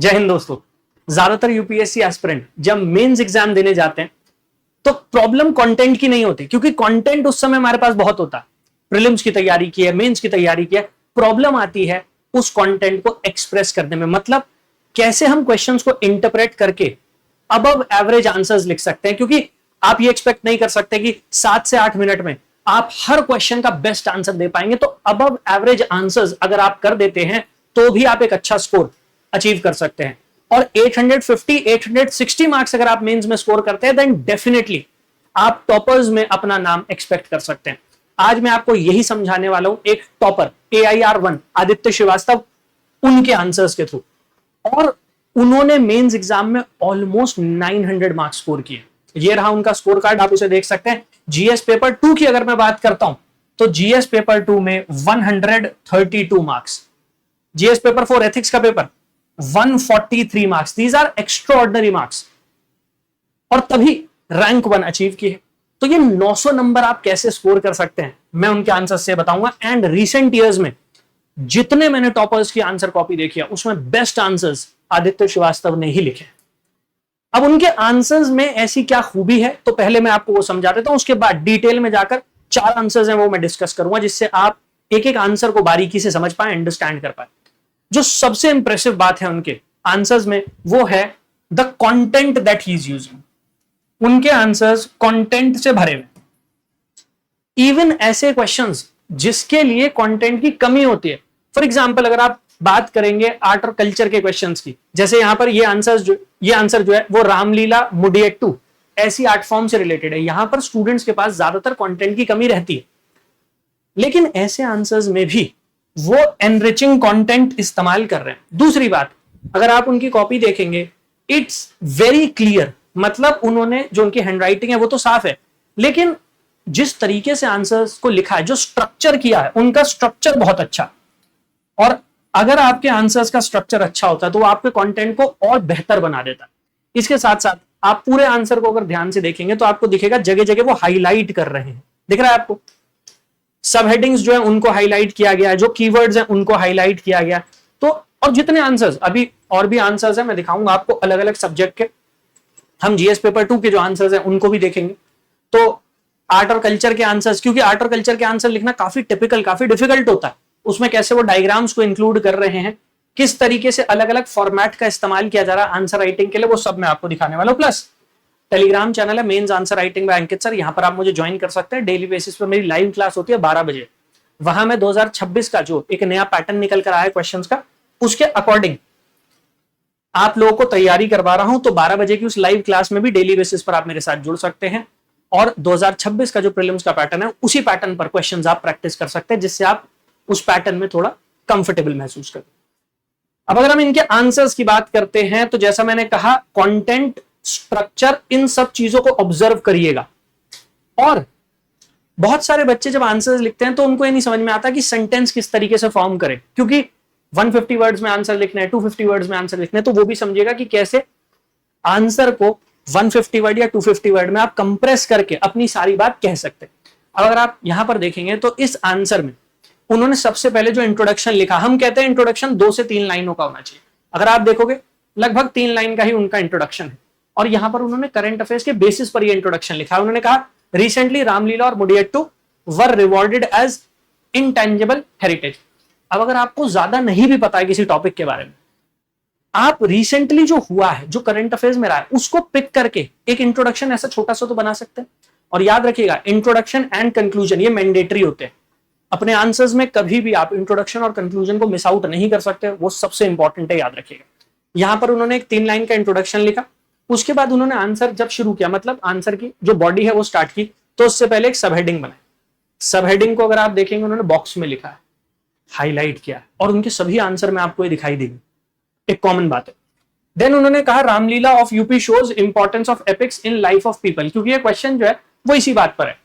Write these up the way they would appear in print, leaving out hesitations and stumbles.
जय हिंद दोस्तों। ज्यादातर यूपीएससी एस्पिरेंट जब मेंस एग्जाम देने जाते हैं तो प्रॉब्लम कंटेंट की नहीं होती, क्योंकि कंटेंट उस समय हमारे पास बहुत होता है। प्रीलिम्स की तैयारी की है, मेंस की तैयारी की है, प्रॉब्लम आती है उस कंटेंट को एक्सप्रेस करने में। मतलब कैसे हम क्वेश्चंस को इंटरप्रेट करके अबव एवरेज आंसर्स लिख सकते हैं, क्योंकि आप ये एक्सपेक्ट नहीं कर सकते कि 7 से 8 मिनट में आप हर क्वेश्चन का बेस्ट आंसर दे पाएंगे। तो अबव एवरेज आंसर्स अगर आप कर देते हैं तो भी आप एक अच्छा स्कोर अचीव कर सकते हैं। और 850 860 मार्क्स अगर आप मेंस में स्कोर करते हैं देन डेफिनेटली आप टॉपर्स में अपना नाम एक्सपेक्ट कर सकते हैं। आज मैं आपको यही समझाने वाला हूं, एक टॉपर AIR1 आदित्य श्रीवास्तव, उनके आंसर्स के थ्रू। और उन्होंने मेंस एग्जाम में ऑलमोस्ट 900 मार्क्स स्कोर किए। ये रहा उनका स्कोर कार्ड, आप उसे देख सकते हैं। जीएस पेपर 2 की अगर मैं बात करता हूं तो जीएस पेपर 2 में 132 मार्क्स, जीएस पेपर 4 एथिक्स का paper 143 marks. These are extraordinary marks, और तभी रैंक 1 अचीव किए। तो ये 900 नंबर आप कैसे स्कोर कर सकते हैं मैं उनके आंसर से बताऊंगा। एंड रिसेंट ईयर्स में जितने मैंने टॉपर्स की आंसर कॉपी देखी है उसमें बेस्ट आंसर्स आदित्य श्रीवास्तव ने ही लिखे। अब उनके आंसर्स में ऐसी क्या खूबी है तो पहले मैं आपको वो समझा देता हूं, उसके बाद डिटेल में जाकर 4 आंसर्स हैं वो मैं डिस्कस करूंगा, जिससे आप एक एक आंसर को बारीकी से समझ पाए, अंडरस्टैंड कर पाए। जो सबसे इंप्रेसिव बात है उनके आंसर्स में वो है the content that he is using. उनके आंसर्स कंटेंट से भरे हुए, इवन ऐसे क्वेश्चंस जिसके लिए कंटेंट की कमी होती है। फॉर एग्जांपल अगर आप बात करेंगे आर्ट और कल्चर के क्वेश्चंस की, जैसे यहां पर ये आंसर जो है वो रामलीला मुडियट्टू ऐसी आर्ट फॉर्म से रिलेटेड है। यहां पर स्टूडेंट्स के पास ज्यादातर कंटेंट की कमी रहती है, लेकिन ऐसे आंसर्स में भी वो एनरिचिंग कंटेंट इस्तेमाल कर रहे हैं। दूसरी बात, अगर आप उनकी कॉपी देखेंगे इट्स वेरी क्लियर, मतलब उन्होंने जो उनकी हैंडराइटिंग है वो तो साफ है, लेकिन जिस तरीके से आंसर्स को लिखा है, जो स्ट्रक्चर किया है, उनका स्ट्रक्चर बहुत अच्छा। और अगर आपके आंसर्स का स्ट्रक्चर अच्छा होता है तो वो आपके कंटेंट को और बेहतर बना देता है। इसके साथ साथ आप पूरे आंसर को अगर ध्यान से देखेंगे तो आपको दिखेगा जगह जगह वो हाईलाइट कर रहे हैं। दिख रहा है आपको? सब हेडिंग्स जो है उनको हाईलाइट किया गया, जो कीवर्ड्स हैं उनको हाईलाइट किया गया। तो और जितने आंसर्स, अभी और भी आंसर्स हैं, मैं दिखाऊंगा आपको अलग अलग सब्जेक्ट के। हम जीएस पेपर 2 के जो आंसर्स हैं उनको भी देखेंगे। तो आर्ट और कल्चर के आंसर्स, क्योंकि आर्ट और कल्चर के आंसर लिखना काफी टिपिकल, काफी डिफिकल्ट होता है, उसमें कैसे वो डायग्राम्स को इंक्लूड कर रहे हैं, किस तरीके से अलग अलग फॉर्मेट का इस्तेमाल किया जा रहा है आंसर राइटिंग के लिए, वो सब मैं आपको दिखाने वाला हूं। प्लस टेलीग्राम चैनल है mains answer writing by Ankit sir, यहां पर आप मुझे ज्वाइन कर सकते हैं। डेली बेसिस पर मेरी लाइव क्लास होती है 12 बजे। वहां मैं 2026 का जो एक नया पैटर्न निकल कर आया है क्वेश्चंस का, उसके अकॉर्डिंग आप लोगों को तैयारी करवा रहा हूं। तो 12 बजे की उस लाइव क्लास में भी डेली बेसिस पर आप मेरे साथ जुड़ सकते हैं, और 2026 का जो प्रीलिम्स का पैटर्न है उसी पैटर्न पर क्वेश्चंस आप प्रैक्टिस कर सकते हैं, जिससे आप उस पैटर्न में थोड़ा कंफर्टेबल महसूस करें। अब अगर हम इनके आंसर्स की बात करते हैं तो जैसा मैंने कहा, कंटेंट, स्ट्रक्चर, इन सब चीजों को ऑब्जर्व करिएगा। और बहुत सारे बच्चे जब आंसर्स लिखते हैं तो उनको ये नहीं समझ में आता कि सेंटेंस किस तरीके से फॉर्म करें, क्योंकि 150 वर्ड्स में आंसर लिखना है, 250 वर्ड्स में आंसर लिखना है, तो वो भी समझिएगा कि कैसे आंसर को 150 वर्ड या 250 वर्ड में आप कंप्रेस करके अपनी सारी बात कह सकते हैं। अब अगर आप यहां पर देखेंगे तो इस आंसर में उन्होंने सबसे पहले जो इंट्रोडक्शन लिखा, हम कहते हैं इंट्रोडक्शन 2 से 3 लाइनों का होना चाहिए। अगर आप देखोगे लगभग 3 लाइन का ही उनका इंट्रोडक्शन है, और यहां पर उन्होंने करंट अफेयर्स के बेसिस पर ये इंट्रोडक्शन लिखा। उन्होंने कहा रिसेंटली रामलीला और मुडियट्टू वर रिवॉर्डेड एज इंटेंजिबल हेरिटेज। अब अगर आपको ज्यादा नहीं भी पता है किसी टॉपिक के बारे में, आप रिसेंटली जो हुआ है, जो करंट अफेयर्स में रहा है, उसको पिक करके एक इंट्रोडक्शन ऐसा छोटा सा तो बना सकते हैं। और याद रखिएगा, इंट्रोडक्शन एंड कंक्लूजन ये मैंडेटरी होते हैं। अपने आंसर्स में कभी भी आप इंट्रोडक्शन और कंक्लूजन को मिस आउट नहीं कर सकते, वो सबसे इंपॉर्टेंट है, याद रखिएगा। यहां पर उन्होंने एक 3 लाइन का इंट्रोडक्शन लिखा, उसके बाद उन्होंने आंसर जब शुरू किया, मतलब आंसर की जो बॉडी है वो स्टार्ट की, तो उससे पहले एक सब हेडिंग बनाई। सब हेडिंग को अगर आप देखेंगे उन्होंने बॉक्स में लिखा है, हाईलाइट किया है, और उनके सभी आंसर में आपको ये दिखाई देंगे, एक कॉमन बात है। देन उन्होंने कहा Ramlila of UP shows importance of epics in life of people, क्योंकि ये क्वेश्चन जो है वो इसी बात पर है।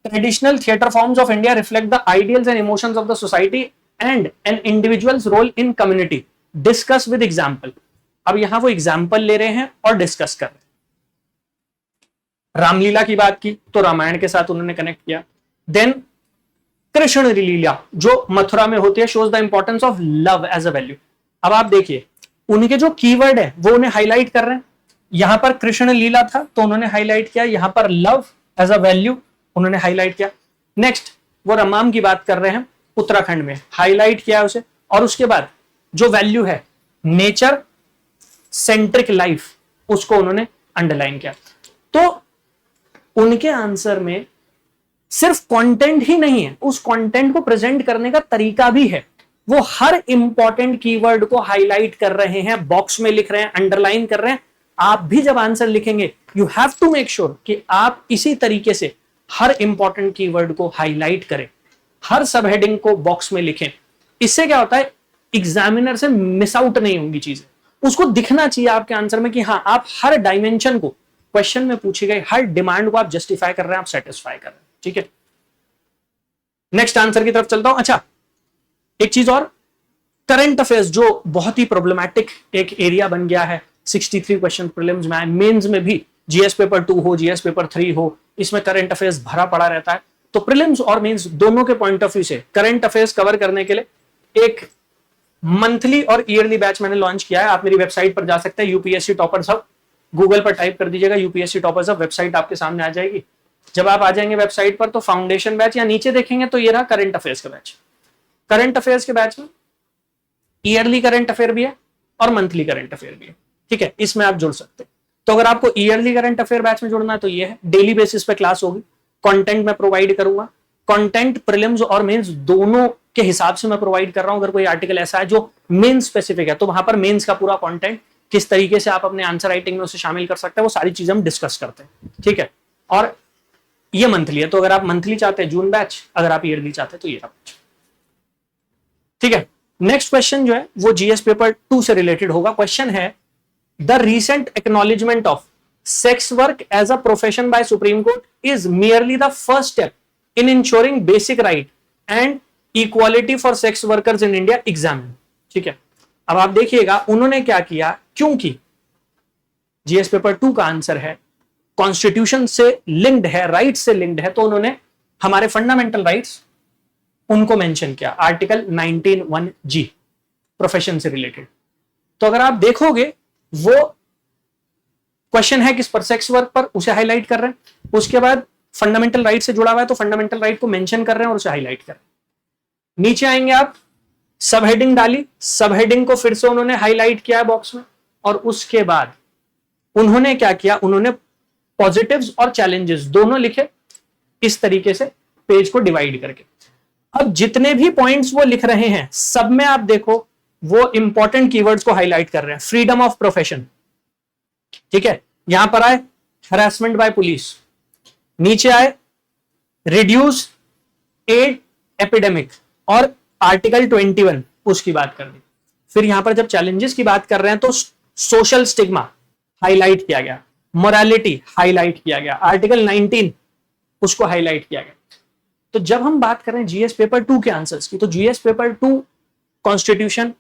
Traditional theatre forms of India reflect the ideals and emotions of the society and an individuals role in community, discuss with example. अब यहां वो एग्जाम्पल ले रहे हैं और डिस्कस कर रहे हैं। रामलीला की बात की तो रामायण के साथ उन्होंने कनेक्ट किया। देन कृष्ण लीला जो मथुरा में होती है, shows the importance of love as a value. अब आप देखिए, उनके जो कीवर्ड है वो उन्हें हाईलाइट कर रहे हैं। यहां पर कृष्ण लीला था तो उन्होंने हाईलाइट किया, यहां पर लव एज अ वैल्यू उन्होंने हाईलाइट किया। नेक्स्ट वो रमाम की बात कर रहे हैं, उत्तराखंड में हाईलाइट किया उसे, और उसके बाद जो वैल्यू है नेचर सेंट्रिक लाइफ उसको उन्होंने अंडरलाइन किया। तो उनके आंसर में सिर्फ कंटेंट ही नहीं है, उस कंटेंट को प्रेजेंट करने का तरीका भी है। वो हर इंपॉर्टेंट कीवर्ड को हाईलाइट कर रहे हैं, बॉक्स में लिख रहे हैं, अंडरलाइन कर रहे हैं। आप भी जब आंसर लिखेंगे you have to make sure कि आप इसी तरीके से हर इंपॉर्टेंट कीवर्ड को हाईलाइट करें, हर सब हेडिंग को बॉक्स में लिखें। इससे क्या होता है, एग्जामिनर से मिस आउट नहीं होंगी चीजें, उसको दिखना चाहिए आपके आंसर में कि हाँ आप हर डायमेंशन को क्वेश्चन में पूछी गई हर डिमांड को आप जस्टिफाई कर रहे हैं, आप सेटिस्फाई कर रहे हैं। ठीक है, नेक्स्ट आंसर की तरफ चलता हूं। अच्छा, एक चीज और, करंट अफेयर्स जो बहुत ही प्रॉब्लमैटिक एक एरिया बन गया है। 63 क्वेश्चन प्रीलिम्स में आए, मेंस में भी जीएस पेपर 2 हो, जीएस पेपर 3 हो, इसमें करंट अफेयर्स भरा पड़ा रहता है। तो प्रीलिम्स और मेंस दोनों के पॉइंट ऑफ व्यू से करंट अफेयर्स कवर करने के लिए एक मंथली और ईयरली बैच मैंने लॉन्च किया है। आप मेरी वेबसाइट पर जा सकते हैं, यूपीएससी टॉपर्स हब, गूगल पर टाइप कर दीजिएगा यूपीएससी टॉपर्स हब, वेबसाइट आपके सामने आ जाएगी। जब आप आ जाएंगे वेबसाइट पर तो फाउंडेशन बैच, या नीचे देखेंगे तो ये रहा करंट अफेयर्स का बैच। करंट अफेयर्स के बैच में ईयरली करंट अफेयर भी है और मंथली करंट अफेयर भी है। ठीक है, इसमें आप जुड़ सकते हैं। तो अगर आपको ईयरली करंट अफेयर बैच में जुड़ना है तो ये है, डेली बेसिस पे क्लास होगी, कंटेंट मैं प्रोवाइड करूंगा। कंटेंट प्रीलिम्स और मेंस दोनों के हिसाब से मैं प्रोवाइड कर रहा हूं। अगर कोई आर्टिकल ऐसा है जो मेंस स्पेसिफिक है तो वहां पर मेंस का पूरा कंटेंट किस तरीके से आप अपने आंसर राइटिंग में उसे शामिल कर सकते हैं, वो सारी चीजें हम डिस्कस करते हैं। ठीक है, और ये मंथली है, तो अगर आप मंथली चाहते हैं जून बैच, अगर आप ईयरली चाहते हैं तो ये बैच। ठीक है, नेक्स्ट क्वेश्चन जो है वो जीएस पेपर 2 से रिलेटेड होगा। क्वेश्चन है, the recent acknowledgement of sex work as a profession by Supreme Court is merely the first step in ensuring basic right and equality for sex workers in India examine. ठीक है, अब आप देखिएगा उन्होंने क्या किया, क्योंकि जीएस पेपर 2 का आंसर है कॉन्स्टिट्यूशन से लिंक्ड है, राइट से लिंक्ड है, तो उन्होंने हमारे फंडामेंटल राइट्स उनको मेंशन किया, आर्टिकल 19(1)(g) प्रोफेशन से रिलेटेड। तो अगर आप देखोगे वो क्वेश्चन है किस पर, सेक्स वर्क पर, उसे हाईलाइट कर रहे हैं। उसके बाद फंडामेंटल राइट से जुड़ा हुआ है तो फंडामेंटल राइट को मेंशन कर रहे हैं और उसे हाईलाइट कर रहे हैं। नीचे आएंगे आप, सब हेडिंग डाली, सब हेडिंग को फिर से उन्होंने हाईलाइट किया बॉक्स में, और उसके बाद उन्होंने क्या किया, उन्होंने पॉजिटिव्स और चैलेंजेस दोनों लिखे, इस तरीके से पेज को डिवाइड करके। अब जितने भी पॉइंट्स वो लिख रहे हैं सब में आप देखो वो इंपॉर्टेंट कीवर्ड्स को हाईलाइट कर रहे हैं। फ्रीडम ऑफ प्रोफेशन, ठीक है, यहां पर आए हरासमेंट बाय पुलिस, नीचे आए रिड्यूस एड एपिडेमिक और आर्टिकल 21 उसकी बात कर दी। फिर यहां पर जब चैलेंजेस की बात कर रहे हैं तो सोशल स्टिग्मा हाईलाइट किया गया, मोरालिटी हाईलाइट किया गया, आर्टिकल 19 उसको हाईलाइट किया गया। तो जब हम बात करें जीएस पेपर 2 के आंसर्स की, तो जीएस पेपर 2 कॉन्स्टिट्यूशन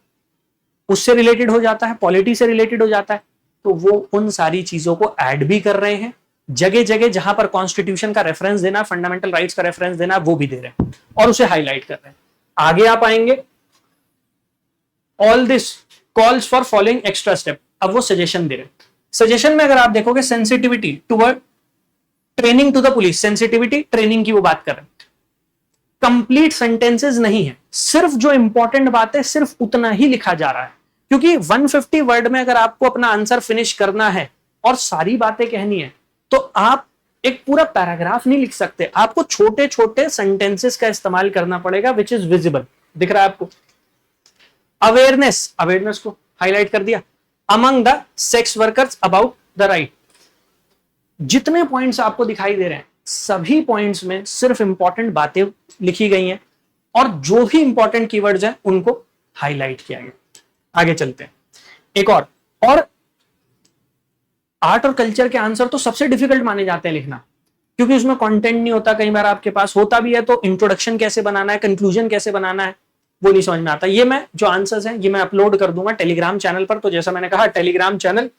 उससे रिलेटेड हो जाता है, पॉलिटी से रिलेटेड हो जाता है, तो वो उन सारी चीजों को ऐड भी कर रहे हैं। जगह जगह जहां पर कॉन्स्टिट्यूशन का रेफरेंस देना, फंडामेंटल राइट्स का रेफरेंस देना, वो भी दे रहे हैं और उसे हाईलाइट कर रहे हैं। आगे आप आएंगे, all this calls for following extra step, अब वो सजेशन दे रहे हैं। सजेशन में अगर आप देखोगे sensitivity toward training to the police, sensitivity training की वो बात कर रहे हैं। कंप्लीट सेंटेंसेस नहीं है, सिर्फ जो इंपॉर्टेंट बात है सिर्फ उतना ही लिखा जा रहा है, क्योंकि 150 वर्ड में अगर आपको अपना आंसर फिनिश करना है और सारी बातें कहनी है तो आप एक पूरा पैराग्राफ नहीं लिख सकते, आपको छोटे छोटे सेंटेंसेस का इस्तेमाल करना पड़ेगा, विच इज विजिबल। दिख रहा है आपको, अवेयरनेस, अवेयरनेस को हाईलाइट कर दिया, among the sex workers about the right. जितने पॉइंट्स आपको दिखाई दे रहे हैं सभी पॉइंट्स में सिर्फ इंपॉर्टेंट बातें लिखी गई हैं और जो भी इंपॉर्टेंट कीवर्ड्स हैं उनको हाईलाइट किया गया। आगे चलते हैं, एक और आर्ट और कल्चर के आंसर तो सबसे डिफिकल्ट माने जाते हैं लिखना, क्योंकि उसमें कंटेंट नहीं होता, कई बार आपके पास होता भी है तो इंट्रोडक्शन कैसे बनाना है, कंक्लूजन कैसे बनाना है वो नहीं समझ में आता। ये मैं जो आंसर्स हैं ये मैं अपलोड कर दूंगा टेलीग्राम चैनल पर, तो जैसा मैंने कहा टेलीग्राम चैनल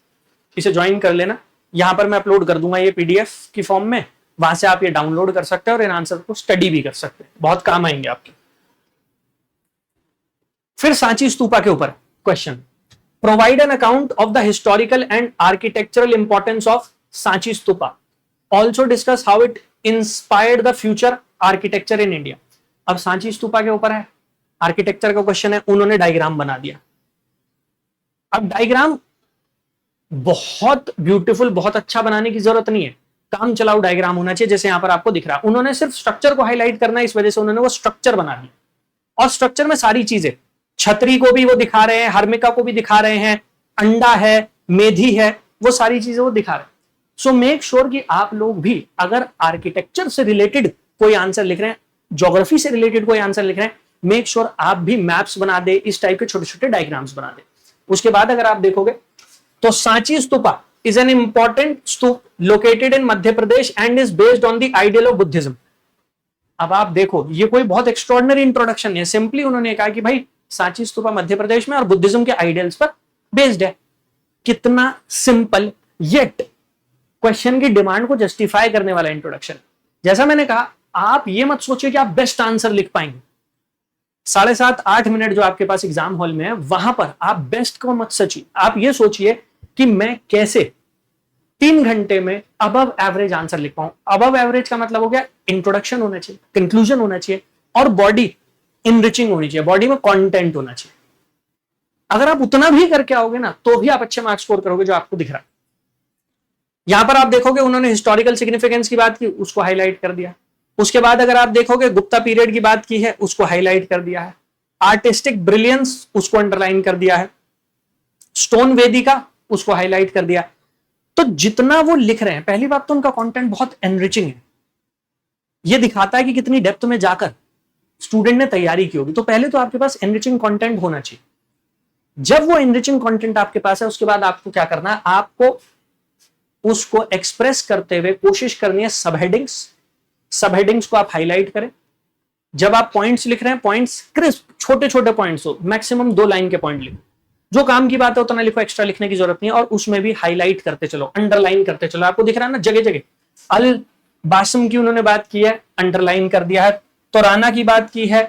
इसे ज्वाइन कर लेना, यहां पर मैं अपलोड कर दूंगा ये पीडीएफ की फॉर्म में, वहां से आप ये डाउनलोड कर सकते हैं और इन आंसर को स्टडी भी कर सकते हैं, बहुत काम आएंगे आपके। फिर सांची स्तूपा के ऊपर question, provide an account of the historical and architectural importance of Sanchi stupa, also discuss how it inspired the future architecture in India. अब सांची स्तूपा के ऊपर है, आर्किटेक्चर का क्वेश्चन है, उन्होंने डायग्राम बना दिया। अब डायग्राम बहुत ब्यूटीफुल, बहुत अच्छा बनाने की जरूरत नहीं है, काम चलाऊ डायग्राम होना चाहिए, जैसे यहां पर आपको दिख रहा है। उन्होंने सिर्फ स्ट्रक्चर को हाईलाइट करना है, इस वजह से उन्होंने वो स्ट्रक्चर बना दिया। और स्ट्रक्चर में सारी चीजें, छतरी को भी वो दिखा रहे हैं, हर्मिका को भी दिखा रहे हैं, अंडा है, मेधी है, वो सारी चीजें वो दिखा रहे हैं। सो मेक श्योर कि आप लोग भी अगर आर्किटेक्चर से रिलेटेड कोई आंसर लिख रहे हैं, ज्योग्राफी से रिलेटेड कोई आंसर लिख रहे हैं, मेक श्योर आप भी मैप्स बना दे, इस टाइप के छोटे छोटे डायग्राम्स बना दे। उसके बाद अगर आप देखोगे तो Sanchi stupa is an important stupa located in Madhya Pradesh and is based on the ideal of Buddhism। अब आप देखो, ये कोई बहुत एक्स्ट्रॉर्डिनरी इंट्रोडक्शन है, सिंपली उन्होंने कहा कि भाई सांची स्तूपा मध्य प्रदेश में और बुद्धिज्म के आइडियल्स पर बेस्ड है। कितना सिंपल, येट क्वेश्चन की डिमांड को जस्टिफाई करने वाला इंट्रोडक्शन। जैसा मैंने कहा, आप ये मत सोचिए कि आप बेस्ट आंसर लिख पाएंगे। 7.5-8 मिनट जो आपके पास एग्जाम हॉल में है, वहां पर आप बेस्ट को मत सोचिए, आप ये सोचिए कि मैं कैसे 3 घंटे में अबव एवरेज आंसर लिख पाऊं। अबव एवरेज का मतलब हो गया इंट्रोडक्शन होना चाहिए, कंक्लूजन होना चाहिए और बॉडी इनरिचिंग होनी चाहिए, बॉडी में कंटेंट होना चाहिए। अगर आप उतना भी करके आओगे ना, तो भी आप अच्छे मार्क्स स्कोर करोगे, जो आपको दिख रहा है। यहां पर आप देखोगे उन्होंने हिस्टोरिकल सिग्निफिकेंस की बात की, उसको हाईलाइट कर दिया। उसके बाद अगर आप देखोगे गुप्ता पीरियड की बात की है, उसको हाईलाइट कर दिया है। आर्टिस्टिक ब्रिलियंस, उसको अंडरलाइन कर दिया है। स्टोन वेदिका, उसको हाईलाइट कर दिया। तो जितना वो लिख रहे हैं, पहली बात तो उनका कंटेंट बहुत एनरिचिंग है, ये दिखाता है कि कितनी डेप्थ में जाकर स्टूडेंट ने तैयारी की होगी। तो पहले तो आपके पास एनरिचिंग कंटेंट होना चाहिए। जब वो एनरिचिंग कंटेंट आपके पास है, उसके बाद आपको क्या करना है, आपको उसको एक्सप्रेस करते हुए कोशिश करनी है सब हेडिंग्स। सब हेडिंग्स को आप हाईलाइट करें। जब आप पॉइंट्स लिख रहे हैं, पॉइंट्स क्रिस्प, छोटे छोटे पॉइंट्स हो, मैक्सिमम 2 लाइन के पॉइंट लिखो। जो काम की बात है उतना लिखो, एक्स्ट्रा लिखने की जरूरत नहीं है। और उसमें भी हाईलाइट करते चलो, अंडरलाइन करते चलो। आपको दिख रहा है ना जगह जगह, अल बासम की उन्होंने बात की है, अंडरलाइन कर दिया है। तोराना की बात की है,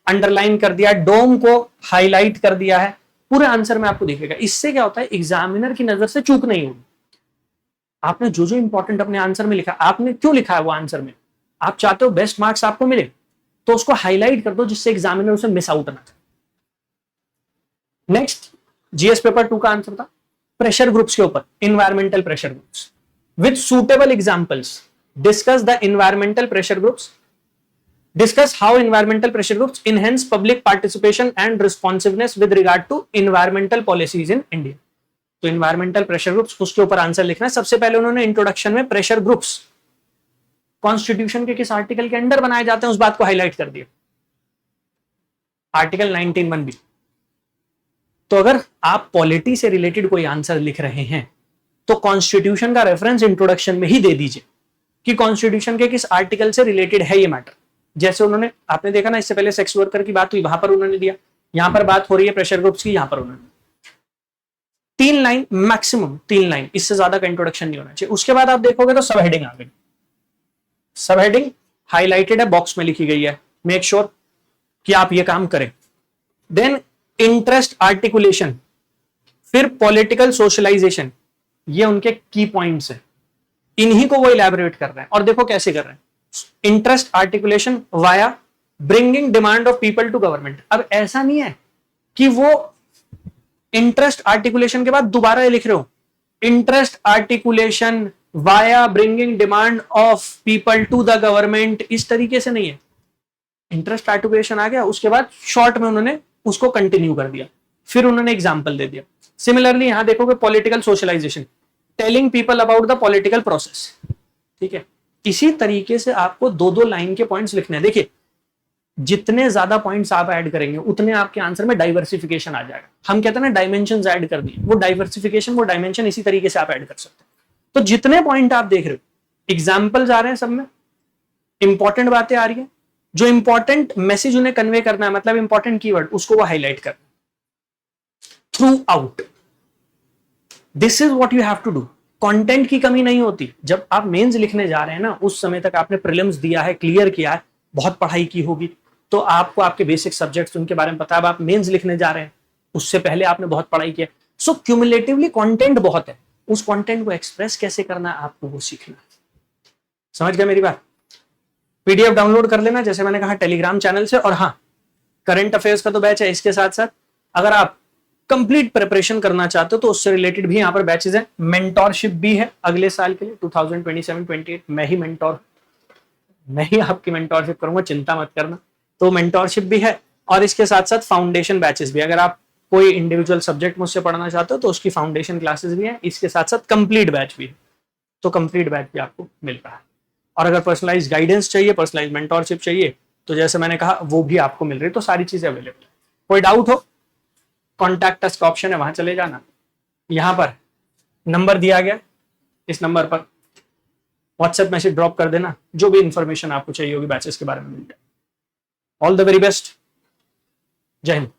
अंडरलाइन कर दिया। डोम को हाईलाइट कर दिया है। पूरे आंसर में आपको दिखेगा। इससे क्या होता है, एग्जामिनर की नजर से चूक नहीं होगी। आपने जो जो इंपॉर्टेंट अपने आंसर में लिखा, आपने क्यों लिखा है वो आंसर में, आप चाहते हो बेस्ट मार्क्स आपको मिले, तो उसको हाईलाइट कर दो, जिससे एग्जामिनर उसे मिस आउट ना करे। नेक्स्ट जीएस पेपर 2 का आंसर था प्रेशर ग्रुप्स के ऊपर, environmental pressure groups with suitable examples. Discuss the environmental pressure groups, discuss how environmental pressure groups enhance public participation and responsiveness with regard to environmental policies in India. तो environmental pressure groups, उसके ऊपर answer लिखना है। सबसे पहले उन्होंने introduction में pressure groups constitution के किस आर्टिकल के अंडर बनाए जाते हैं, उस बात को हाईलाइट कर दिया, आर्टिकल 19(1)(b)। तो अगर आप पॉलिटी से रिलेटेड कोई आंसर लिख रहे हैं, तो कॉन्स्टिट्यूशन का रेफरेंस इंट्रोडक्शन में ही दे दीजिए कि कॉन्स्टिट्यूशन के किस आर्टिकल से रिलेटेड है ये मैटर। जैसे उन्होंने, आपने देखा ना, इससे पहले सेक्स वर्कर की बात हुई, वहां पर उन्होंने दिया। यहां पर बात हो रही है प्रेशर ग्रुप्स की, यहां पर उन्होंने 3 लाइन, मैक्सिमम 3 लाइन, इससे ज्यादा का इंट्रोडक्शन नहीं होना चाहिए। उसके बाद आप देखोगे तो सब हेडिंग आ गई। सब हेडिंग हाईलाइटेड है, बॉक्स में लिखी गई है। मेक श्योर कि आप ये काम करें। देन इंटरेस्ट आर्टिकुलेशन, फिर पॉलिटिकल सोशलाइजेशन, ये उनके की पॉइंट्स हैं, इन्हीं को वो इलैबोरेट कर रहे हैं। और देखो कैसे कर रहे हैं, interest articulation via bringing demand of people to government. अब ऐसा नहीं है कि वो इंटरेस्ट आर्टिकुलेशन के बाद दोबारा ये लिख रहे हो, interest articulation via bringing demand of people to the government, इस तरीके से नहीं है। इंटरेस्ट आर्टिकुलेशन आ गया, उसके बाद शॉर्ट में उन्होंने उसको कंटिन्यू कर दिया, फिर उन्होंने एग्जाम्पल दे दिया। सिमिलरली यहां देखोगे political socialisation, telling people about the political process. ठीक है, इसी तरीके से आपको 2-2 लाइन के पॉइंट्स लिखने हैं। देखिए, जितने ज्यादा पॉइंट्स आप ऐड करेंगे, उतने आपके आंसर में डाइवर्सिफिकेशन आ जाएगा। हम कहते हैं ना डायमेंशन ऐड कर दिए, वो डाइवर्सिफिकेशन, वो डायमेंशन इसी तरीके से आप ऐड कर सकते हैं। तो जितने पॉइंट आप देख रहे हो, एग्जाम्पल्स आ रहे हैं, सब में इंपॉर्टेंट बातें आ रही है, जो इंपॉर्टेंट मैसेज उन्हें कन्वे करना है, मतलब इंपॉर्टेंट कीवर्ड, उसको वो हाईलाइट करना throughout. This is what you have to do. Content की कमी नहीं होती। जब आप मेंस लिखने जा रहे हैं ना, उस समय तक आपने प्रीलिम्स दिया है, क्लियर किया है, बहुत पढ़ाई की होगी, तो आपको आपके बेसिक सब्जेक्ट्स उनके बारे में पता है। अब आप मेंस लिखने जा रहे हैं, उससे पहले आपने बहुत पढ़ाई की है। सो क्यूमुलेटिवली कंटेंट बहुत है, उस कंटेंट को एक्सप्रेस कैसे करना है आपको वो सीखना है। समझ गए मेरी बात? पीडीएफ डाउनलोड कर लेना जैसे मैंने कहा टेलीग्राम चैनल से। और हाँ, करंट अफेयर्स का तो बैच है, इसके साथ साथ अगर आप कंप्लीट प्रिपरेशन करना चाहते हो तो उससे रिलेटेड भी यहाँ पर बैचेस हैं। मेंटोरशिप भी है अगले साल के लिए 2027-28 मैं ही आपकी मेंटोरशिप करूंगा, चिंता मत करना। तो मेंटोरशिप भी है और इसके साथ साथ फाउंडेशन बैचेस भी। अगर आप कोई इंडिविजुअल सब्जेक्ट मुझसे पढ़ना चाहते हो तो उसकी फाउंडेशन क्लासेस भी है, इसके साथ साथ कंप्लीट बैच भी है। तो कंप्लीट बैच भी आपको मिल रहा है। और अगर पर्सनलाइज गाइडेंस चाहिए, पर्सनलाइज मेंटोरशिप चाहिए, तो जैसे मैंने कहा वो भी आपको मिल रही है। तो सारी चीजें अवेलेबल है। कोई डाउट हो, कॉन्टैक्ट अस का ऑप्शन है, वहां चले जाना। यहां पर नंबर दिया गया, इस नंबर पर व्हाट्सएप मैसेज ड्रॉप कर देना, जो भी इंफॉर्मेशन आपको चाहिए होगी बैचेस के बारे में मिल जाए। ऑल द वेरी बेस्ट, जय हिंद।